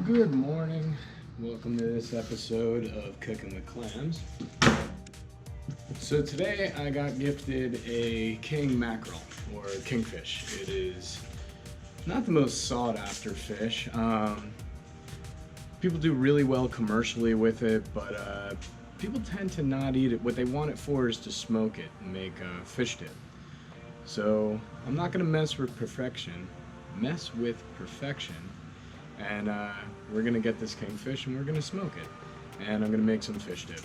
Good morning. Welcome to this episode of Cooking with Clams. So today I got gifted a king mackerel, or kingfish. It is not the most sought after fish. People do really well commercially with it, but people tend to not eat it. What they want it for is to smoke it and make a fish dip. So I'm not gonna mess with perfection. And we're gonna get this kingfish and we're gonna smoke it, and I'm gonna make some fish dip.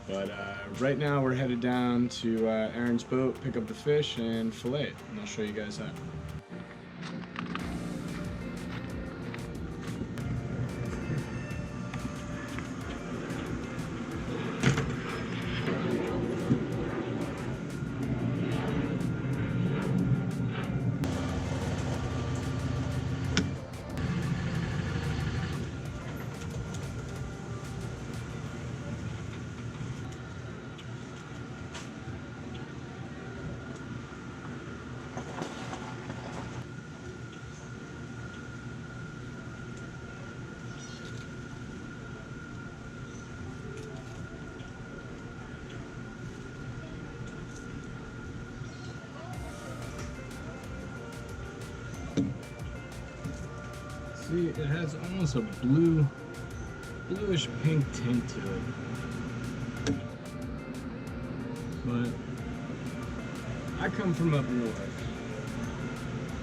But right now we're headed down to Aaron's boat, pick up the fish and fillet it, and I'll show you guys that. See, it has almost a bluish pink tint to it. But I come from up north,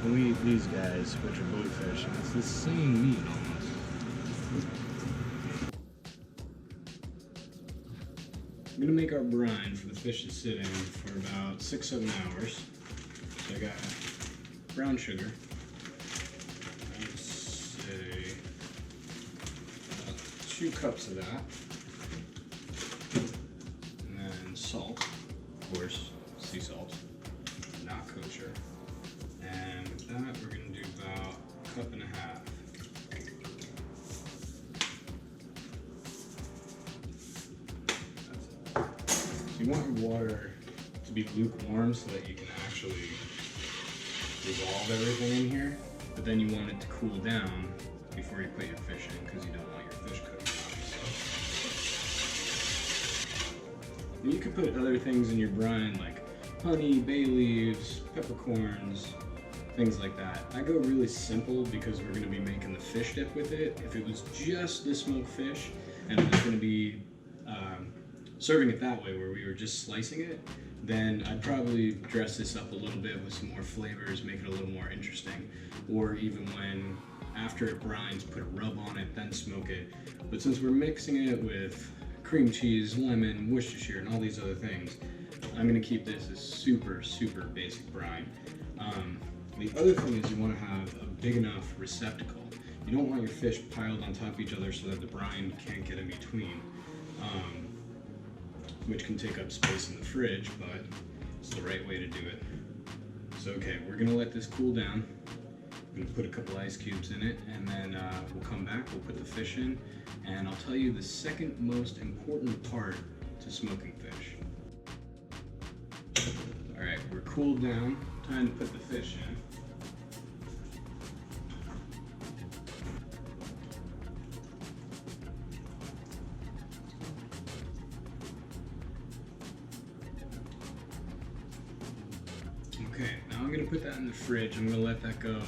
and we eat these guys, which are bluefish, and it's the same meat almost. I'm gonna make our brine for the fish to sit in for about 6-7 hours. So I got brown sugar. I'd say 2 cups of that. And then salt, of course, sea salt, not kosher. And with that, we're gonna do about 1.5 cups. You want your water to be lukewarm so that you can actually dissolve everything in here, but then you want it to cool down before you put your fish in, because you don't want your fish cooking, obviously. And you could put other things in your brine like honey, bay leaves, peppercorns, things like that. I go really simple because we're going to be making the fish dip with it. If it was just the smoked fish and it was going to be serving it that way, where we were just slicing it, then I'd probably dress this up a little bit with some more flavors, make it a little more interesting. Or even when, after it brines, put a rub on it, then smoke it. But since we're mixing it with cream cheese, lemon, Worcestershire, and all these other things, I'm gonna keep this as super, super basic brine. The other thing is you wanna have a big enough receptacle. You don't want your fish piled on top of each other so that the brine can't get in between. Which can take up space in the fridge, but it's the right way to do it. So okay, we're gonna let this cool down. I'm gonna put a couple ice cubes in it, and then we'll come back, we'll put the fish in, and I'll tell you the second most important part to smoking fish. All right, we're cooled down, time to put the fish in. Okay, now I'm gonna put that in the fridge. I'm gonna let that go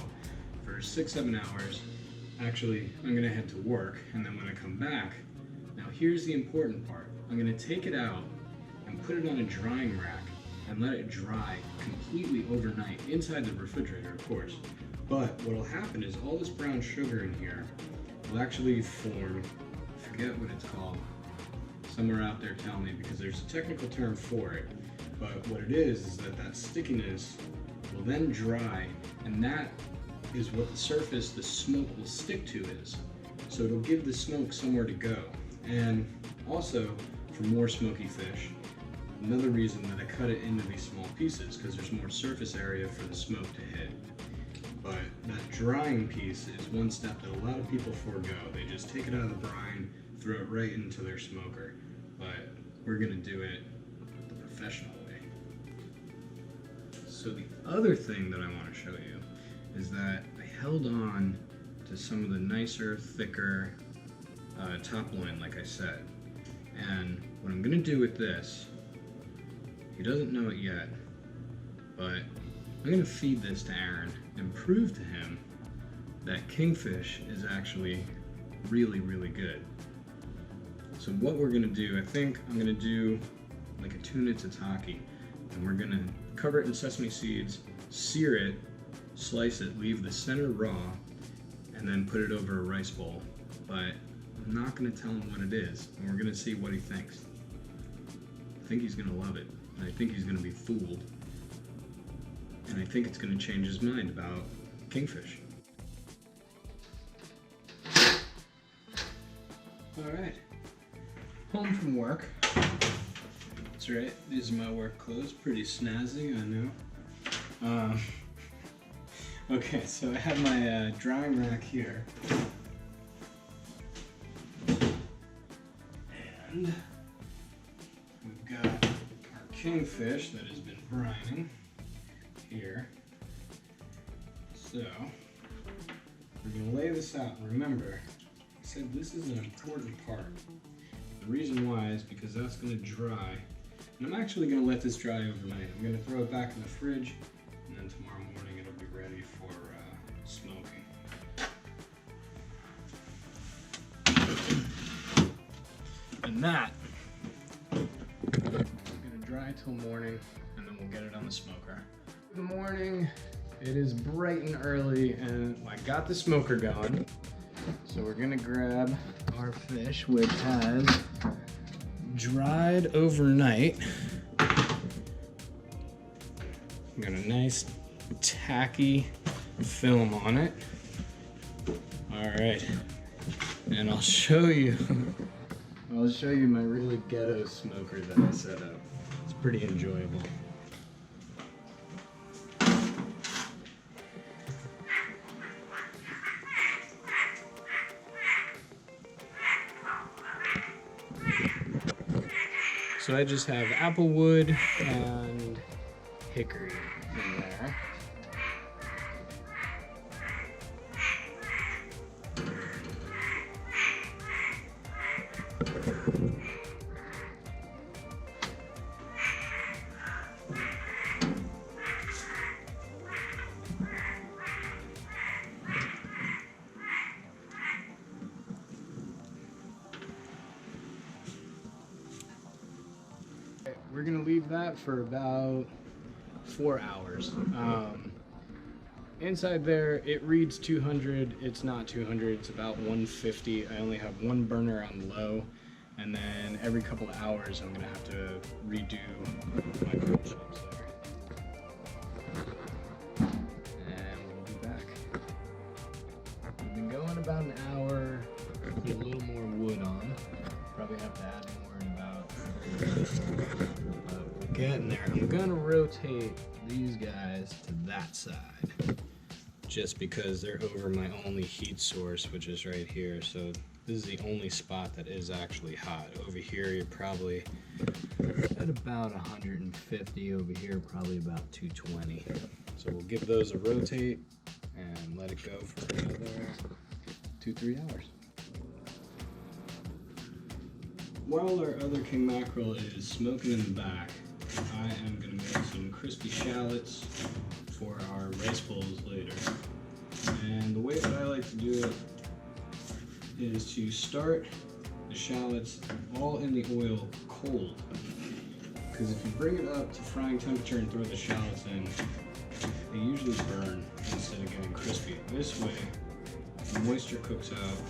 for 6-7 hours. Actually, I'm gonna head to work, and then when I come back, now here's the important part. I'm gonna take it out and put it on a drying rack and let it dry completely overnight, inside the refrigerator, of course. But what'll happen is all this brown sugar in here will actually form, I forget what it's called. Somewhere out there tell me, because there's a technical term for it. But what it is that stickiness will then dry, and that is what the surface the smoke will stick to is. So it'll give the smoke somewhere to go. And also, for more smoky fish, another reason that I cut it into these small pieces, because there's more surface area for the smoke to hit. But that drying piece is one step that a lot of people forego. They just take it out of the brine, throw it right into their smoker. But we're gonna do it the professional way. So the other thing that I want to show you is that I held on to some of the nicer, thicker top loin, like I said. And what I'm gonna do with this, he doesn't know it yet, but I'm gonna feed this to Aaron and prove to him that kingfish is actually really, really good. So what we're gonna do, I think I'm gonna do like a tuna tataki, and we're gonna cover it in sesame seeds, sear it, slice it, leave the center raw, and then put it over a rice bowl. But I'm not gonna tell him what it is, and we're gonna see what he thinks. I think he's gonna love it, and I think he's gonna be fooled. And I think it's gonna change his mind about kingfish. All right, home from work. That's right, these are my work clothes, pretty snazzy, I know. Okay, so I have my drying rack here. And we've got our kingfish that has been brining here. So we're gonna lay this out, and remember, I said this is an important part. The reason why is because that's gonna dry, and I'm actually gonna let this dry overnight. I'm gonna throw it back in the fridge, and then tomorrow morning it'll be ready for smoking. And that is gonna dry till morning, and then we'll get it on the smoker. Good morning. It is bright and early, and I got the smoker going. So we're gonna grab our fish, which has dried overnight. Got a nice tacky film on it. All right, and I'll show you my really ghetto smoker that I set up. It's pretty enjoyable. So I just have apple wood and hickory in there. We're gonna leave that for about 4 hours. Inside there, it reads 200. It's not 200. It's about 150. I only have one burner on low, and then every couple of hours, I'm gonna have to redo my cool chips there. And we'll be back. We've been going about an hour. Put a little more wood on. Probably have to add more in about. We're getting there. I'm gonna rotate these guys to that side, just because they're over my only heat source, which is right here. So this is the only spot that is actually hot. Over here, you're probably at about 150. Over here, probably about 220. So we'll give those a rotate and let it go for another 2-3 hours. While our other king mackerel is smoking in the back, I am going to make some crispy shallots for our rice bowls later. And the way that I like to do it is to start the shallots all in the oil cold. Because if you bring it up to frying temperature and throw the shallots in, they usually burn instead of getting crispy. This way, the moisture cooks out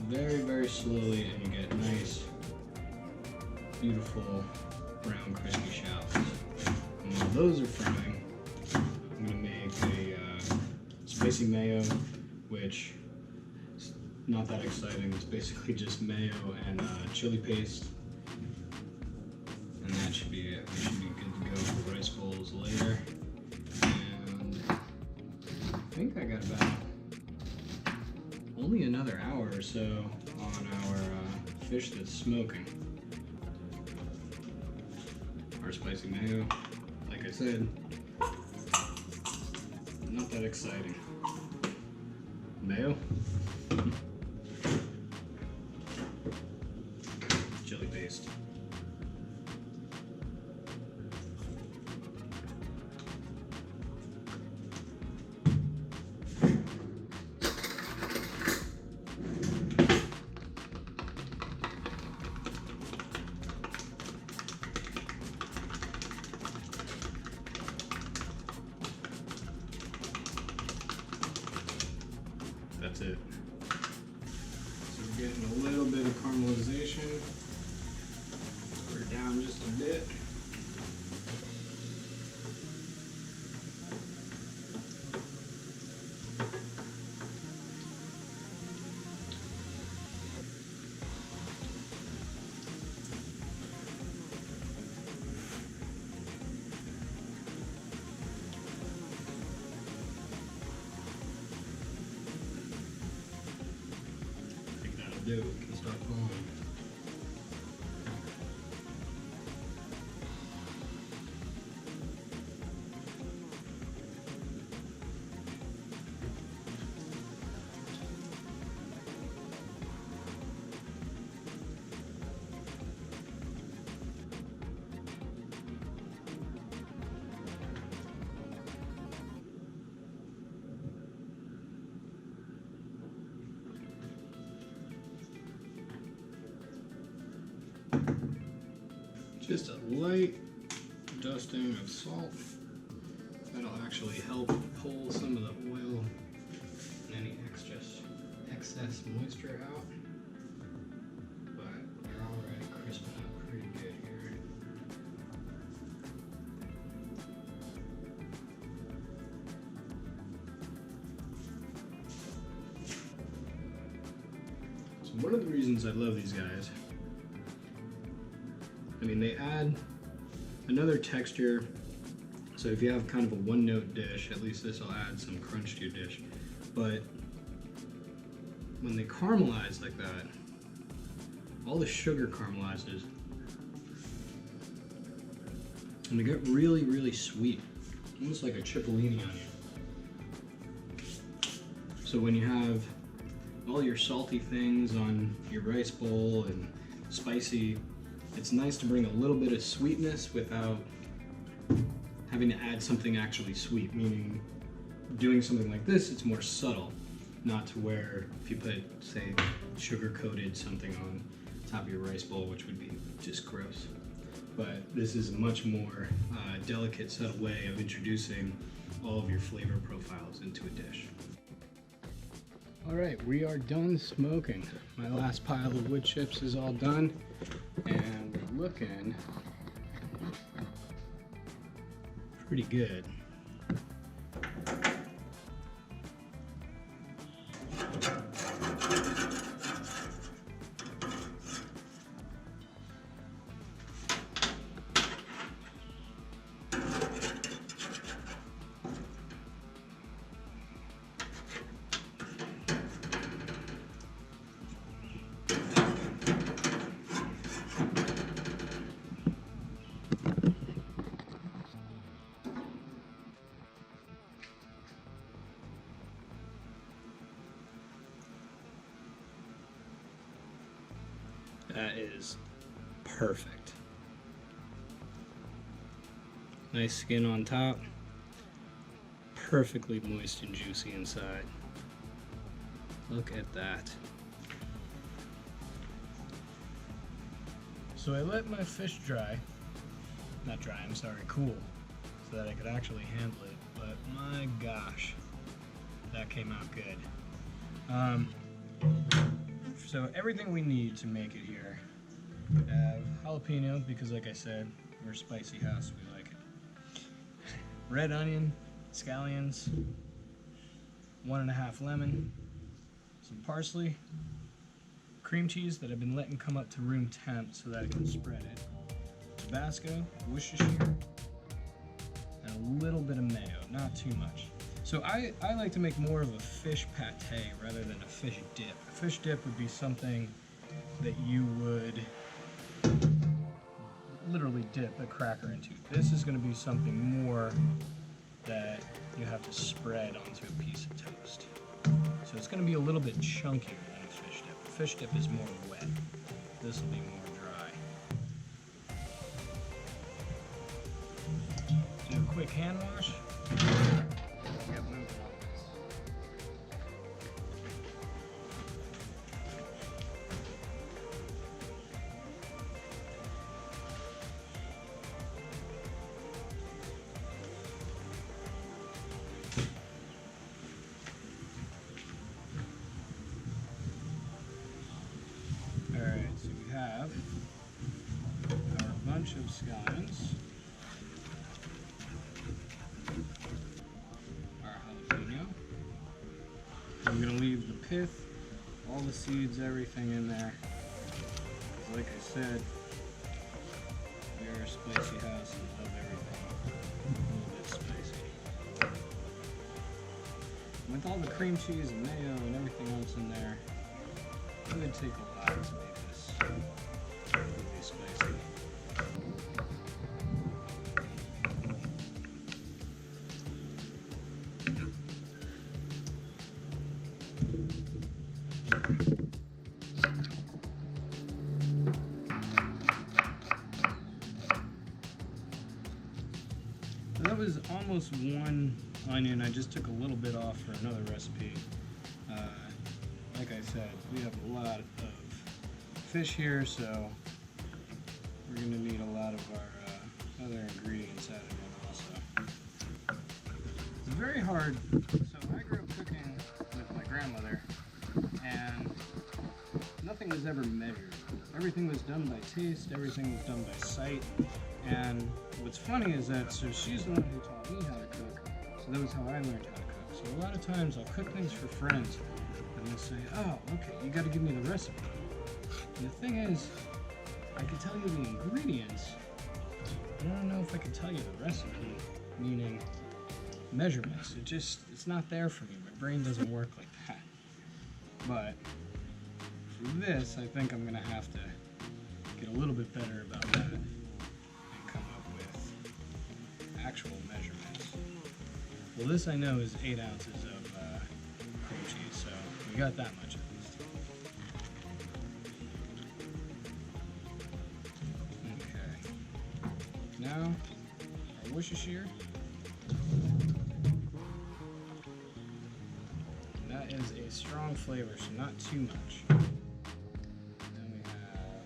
very, very slowly, and you get nice, beautiful, brown, crispy shallots. And while those are frying, I'm going to make a spicy mayo, which is not that exciting. It's basically just mayo and chili paste, and that should be it. We should be good to go for rice bowls later. And I think I got about only another hour or so on our fish that's smoking. Our spicy mayo, like I said, not that exciting. Mayo. Chili paste. That's it. So we're getting a little bit of caramelization. We're down just a bit. Do. We can start pulling. Just a light dusting of salt. That'll actually help pull some of the oil and any excess moisture out. But they're already crisping up pretty good here. So one of the reasons I love these guys, I mean, they add another texture. So if you have kind of a one-note dish, at least this will add some crunch to your dish. But when they caramelize like that, all the sugar caramelizes, and they get really, really sweet, almost like a cipollini onion. So when you have all your salty things on your rice bowl and spicy, it's nice to bring a little bit of sweetness without having to add something actually sweet, meaning doing something like this, it's more subtle, not to where if you put, say, sugar-coated something on top of your rice bowl, which would be just gross. But this is a much more delicate, subtle way of introducing all of your flavor profiles into a dish. All right, we are done smoking. My last pile of wood chips is all done, and we're looking pretty good. That is perfect. Nice skin on top, perfectly moist and juicy inside. Look at that. So I let my fish dry, not dry, I'm sorry, cool, so that I could actually handle it, but my gosh, that came out good. So everything we need to make it here. We have jalapeno, because like I said, we're a spicy house, we like it. Red onion, scallions, 1.5 lemon, some parsley, cream cheese that I've been letting come up to room temp so that I can spread it, Tabasco, Worcestershire, and a little bit of mayo, not too much. So I like to make more of a fish pate rather than a fish dip. A fish dip would be something that you would literally dip a cracker into. This is going to be something more that you have to spread onto a piece of toast. So it's going to be a little bit chunkier than the fish dip. The fish dip is more wet. This will be more dry. Do a quick hand wash. Get moving on this. Alright, so we have our bunch of scallions, our jalapeno. I'm going to leave the pith, all the seeds, everything in there. Like I said, we are a spicy house and love everything a little bit spicy. With all the cream cheese and mayo and everything else in there, it would take a lot to make this really spicy. So that was almost one onion. I just took a little bit off for another recipe. Like I said, we have a lot of fish here, so we're going to need a lot of our other ingredients added in also. It's very hard. So I grew up cooking with my grandmother, and nothing was ever measured. Everything was done by taste, everything was done by sight, and what's funny is that, so she's the one who taught me how to cook, so that was how I learned how to cook. So a lot of times I'll cook things for friends, and they'll say, oh, okay, you got to give me the recipe. And the thing is, I can tell you the ingredients, but I don't know if I can tell you the recipe, meaning measurements. It's not there for me. My brain doesn't work like that. But for this, I think I'm going to have to get a little bit better about that and come up with actual measurements. Well, this I know is 8 ounces of cream cheese, so we got that much at least. Okay. Now, our Worcestershire. That is a strong flavor, so not too much. Then we have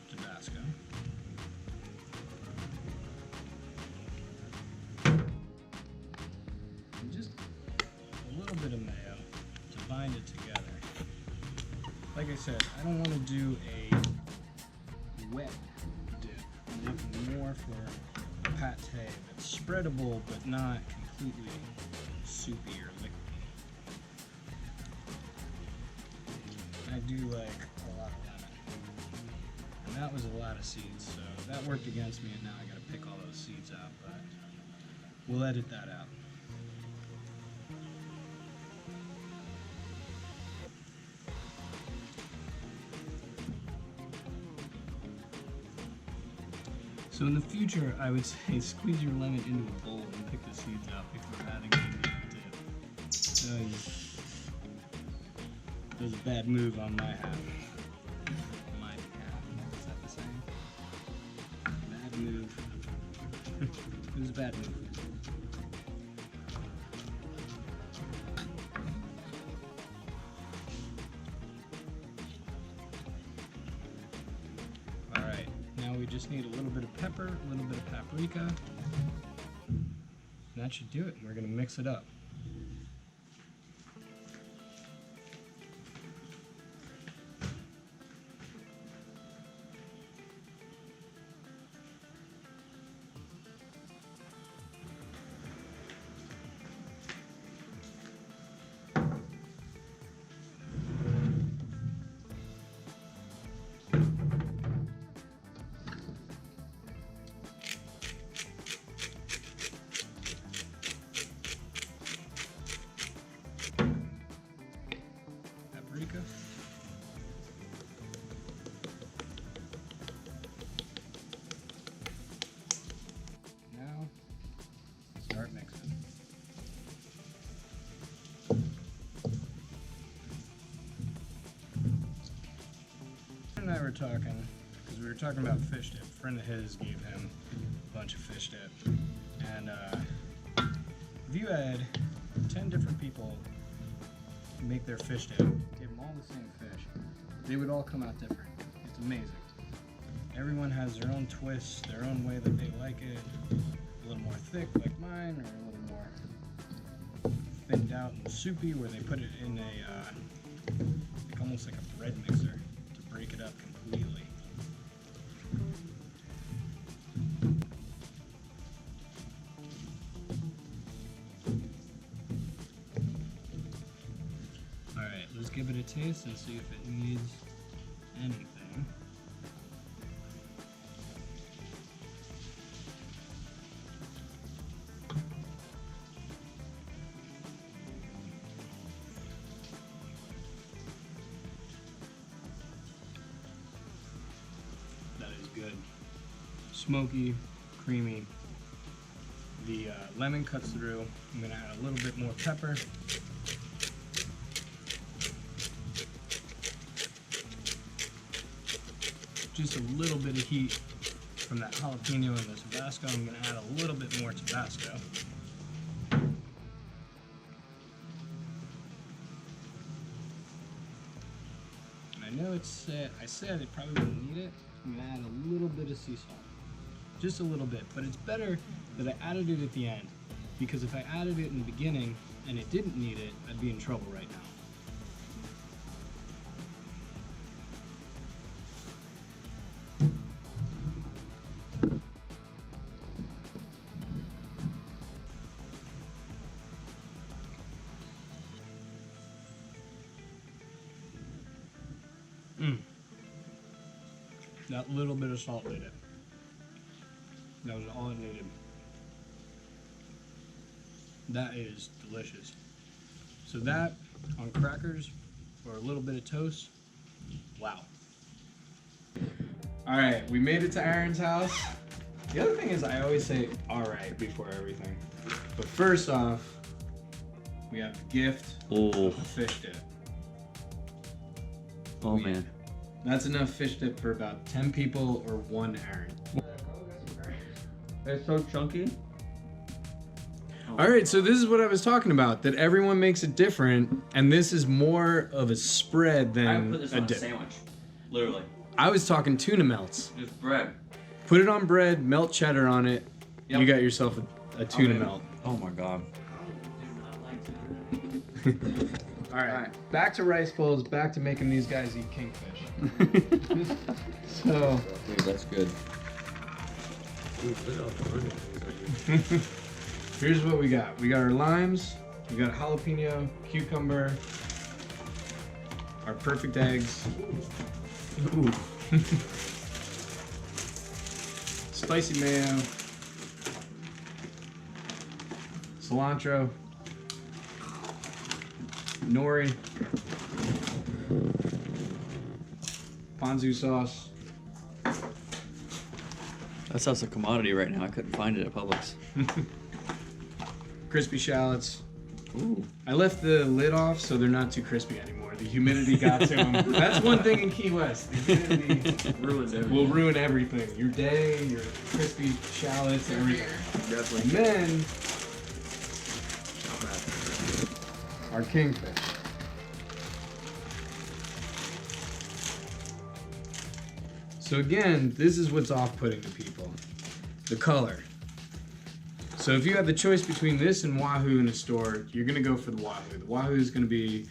Tabasco. And just a little bit of mayo to bind it together. Like I said, I don't want to do a wet dip. I'm looking more for a pate that's spreadable but not completely soupy or liquid. I do like a lot of lemon. And that was a lot of seeds, so that worked against me, and now I gotta pick all those seeds out, but we'll edit that out. So in the future, I would say squeeze your lemon into a bowl and pick the seeds out before adding it into the dip. That was a bad move on my half. My half. Is that the same? Bad move. It was a bad move. Alright, now we just need a little bit of pepper, a little bit of paprika. And that should do it. We're going to mix it up. Paprika. Now, start mixing. I were talking, because we were talking about fish dip. A friend of his gave him a bunch of fish dip. And if you had 10 different people make their fish dip, give them all the same fish, they would all come out different. It's amazing. Everyone has their own twist, their own way that they like it. A little more thick like mine, or a little more thinned out and soupy, where they put it in a like almost like a bread mixer to break it up completely. Alright, let's give it a taste and see if it needs anything. Good. Smoky, creamy. The lemon cuts through. I'm going to add a little bit more pepper. Just a little bit of heat from that jalapeno and the Tabasco. I'm going to add a little bit more Tabasco. And I know I said it probably wouldn't need it. I'm going to add a little bit of sea salt. Just a little bit. But it's better that I added it at the end. Because if I added it in the beginning and it didn't need it, I'd be in trouble right now. That little bit of salt did it. That was all it needed. That is delicious. So that on crackers or a little bit of toast, wow. All right, we made it to Aaron's house. The other thing is I always say all right before everything. But first off, we have the gift of the fish dip. Oh man. That's enough fish dip for about 10 people or one Aaron. It's so chunky. All right, so this is what I was talking about, that everyone makes it different, and this is more of a spread than I would put this on a dip. a sandwich, literally. I was talking tuna melts. Just bread. Put it on bread, melt cheddar on it, Yep. you got yourself a tuna melt. Oh my god. All right, back to rice bowls, back to making these guys eat kingfish. So, Dude, that's good. here's what we got. We got our limes, we got jalapeno, cucumber, our perfect eggs. Ooh. Spicy mayo, cilantro, nori, ponzu sauce. That stuff's a commodity right now. I couldn't find it at Publix. Crispy shallots. Ooh. I left the lid off so they're not too crispy anymore. The humidity got to them. That's one thing in Key West. The humidity Ruins everything. will ruin everything. Your day, your crispy shallots, everything. Definitely. And then our kingfish. So again, this is what's off-putting to people. The color. So if you have the choice between this and Wahoo in a store, you're gonna go for the Wahoo. The Wahoo is gonna be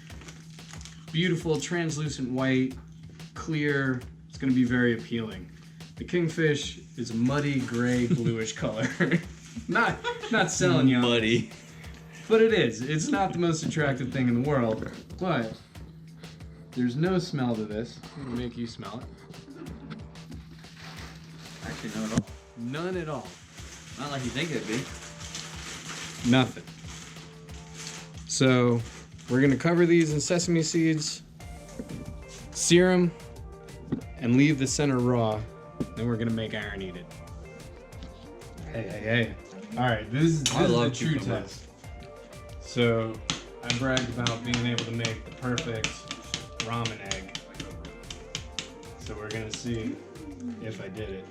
beautiful, translucent white, clear. It's gonna be very appealing. The kingfish is a muddy, gray, bluish color. not selling you on Muddy. but it is. It's not the most attractive thing in the world, but there's no smell to this. I'm gonna make you smell it. Actually, not at all. None at all. Not like you think it'd be. Nothing. So we're gonna cover these in sesame seeds, sear them, and leave the center raw. Then we're gonna make Aaron eat it. Hey. All right, this is the true test. So I bragged about being able to make the perfect ramen egg. So we're gonna see if I did it.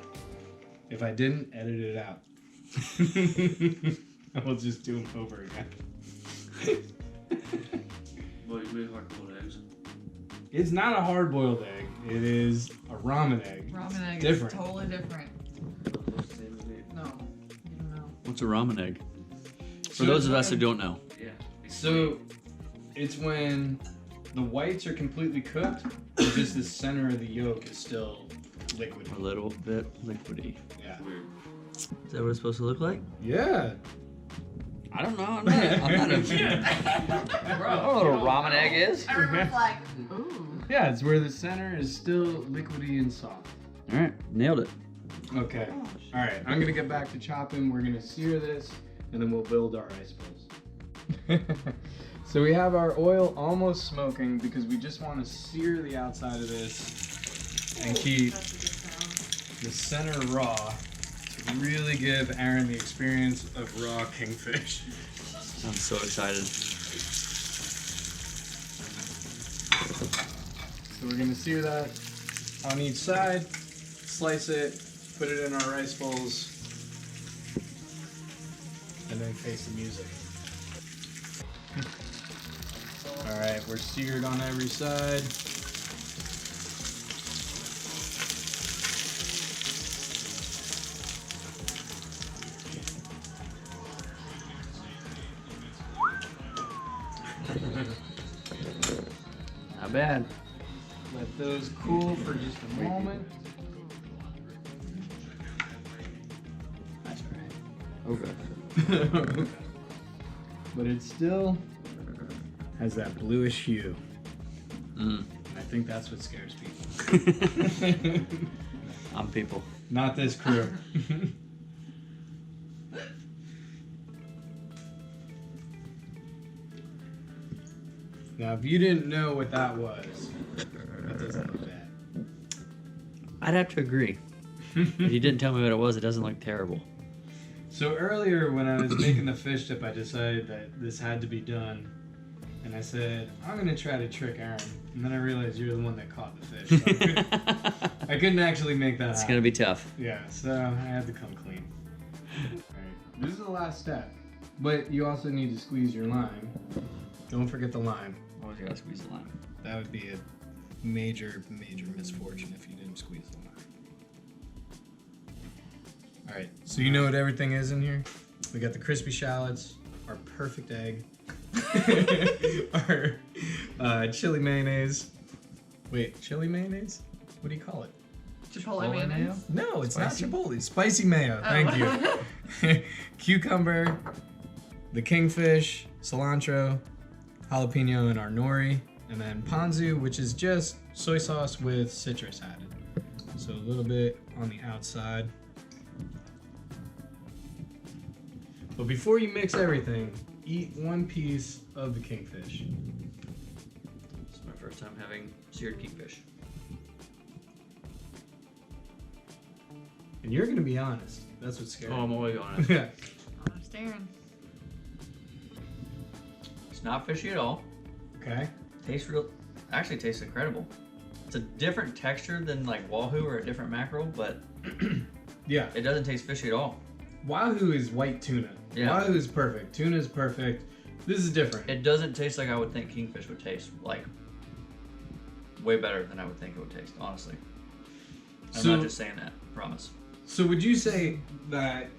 If I didn't, edit it out. And we'll just do them over again. Hard-boiled eggs. It's not a hard-boiled egg. It is a ramen egg. Ramen egg Different. is totally different. No, you don't know. What's a ramen egg? For So those it's of us who when- don't know. Yeah. So it's when the whites are completely cooked, but just the center of the yolk is still liquid. A little bit liquidy. Yeah. Is that what it's supposed to look like? Yeah. I don't know. I'm not a I don't know what a ramen egg is. Everyone's like, ooh. Yeah, it's where the center is still liquidy and soft. All right, nailed it. Okay. All right, I'm gonna get back to chopping. We're gonna sear this, and then we'll build our rice bowls. So we have our oil almost smoking because we just want to sear the outside of this and keep the center raw to really give Aaron the experience of raw kingfish. I'm so excited. So we're gonna sear that on each side, slice it, put it in our rice bowls, and then face the music. All right, we're seared on every side. Not bad. Let those cool for just a moment. That's all right. Okay. But it still has that bluish hue. Mm. I think that's what scares people. I'm people. Not this crew. Now, if you didn't know what that was, that doesn't look bad. I'd have to agree. If you didn't tell me what it was, it doesn't look terrible. So earlier when I was making the fish dip, I decided that this had to be done. And I said, I'm going to try to trick Aaron. And then I realized you're the one that caught the fish. So I couldn't actually make that It's happen. gonna be tough. Yeah, so I had to come clean. Alright, this is the last step. But you also need to squeeze your lime. Don't forget the lime. Always gotta squeeze the lime. That would be a major, major misfortune if you didn't squeeze the lime. Alright, so you know what everything is in here? We got the crispy shallots, our perfect egg, our chili mayonnaise. Wait, chili mayonnaise? What do you call it? Chipotle mayonnaise. No, it's Spicy? not Chipotle. Spicy mayo. Thank you. Cucumber, the kingfish, cilantro, jalapeno, and our nori, and then ponzu, which is just soy sauce with citrus added. So a little bit on the outside. But before you mix everything, eat one piece of the kingfish. This is my first time having seared kingfish. And you're gonna be honest. That's what's scary. Oh, I'm always honest. Yeah. I'm staring. It's not fishy at all. Okay. Actually tastes incredible. It's a different texture than like wahoo or a different mackerel, but Yeah. it doesn't taste fishy at all. Wahoo is white tuna. Yeah. Wahoo is perfect. Tuna is perfect. This is different. It doesn't taste like I would think kingfish would taste. Like, way better than I would think it would taste, honestly. I'm So- not just saying that, promise. So would you say that,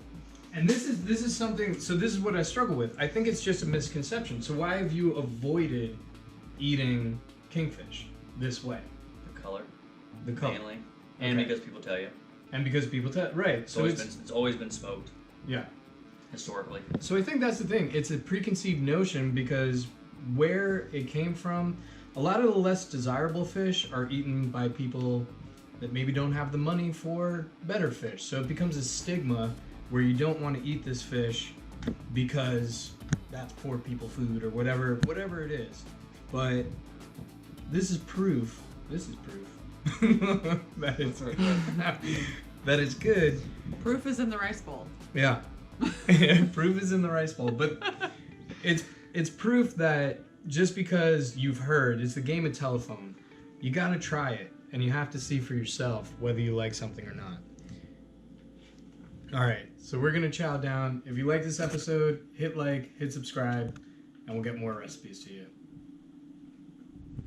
and this is something, so this is what I struggle with. I think it's just a misconception. So why have you avoided eating kingfish this way? The color, The color. mainly. And Okay. because people tell you. And because people tell, right. It's, So it's always been smoked, yeah. historically. So I think that's the thing. It's a preconceived notion because where it came from, a lot of the less desirable fish are eaten by people that maybe don't have the money for better fish. So it becomes a stigma where you don't want to eat this fish because that's poor people food or whatever it is. But this is proof. This is proof that it's that it's good. Proof is in the rice bowl. Yeah. Proof is in the rice bowl, but it's proof that just because you've heard, it's the game of telephone. You gotta try it, and you have to see for yourself whether you like something or not. All right, so we're gonna chow down. If you like this episode, hit like, hit subscribe, and we'll get more recipes to you.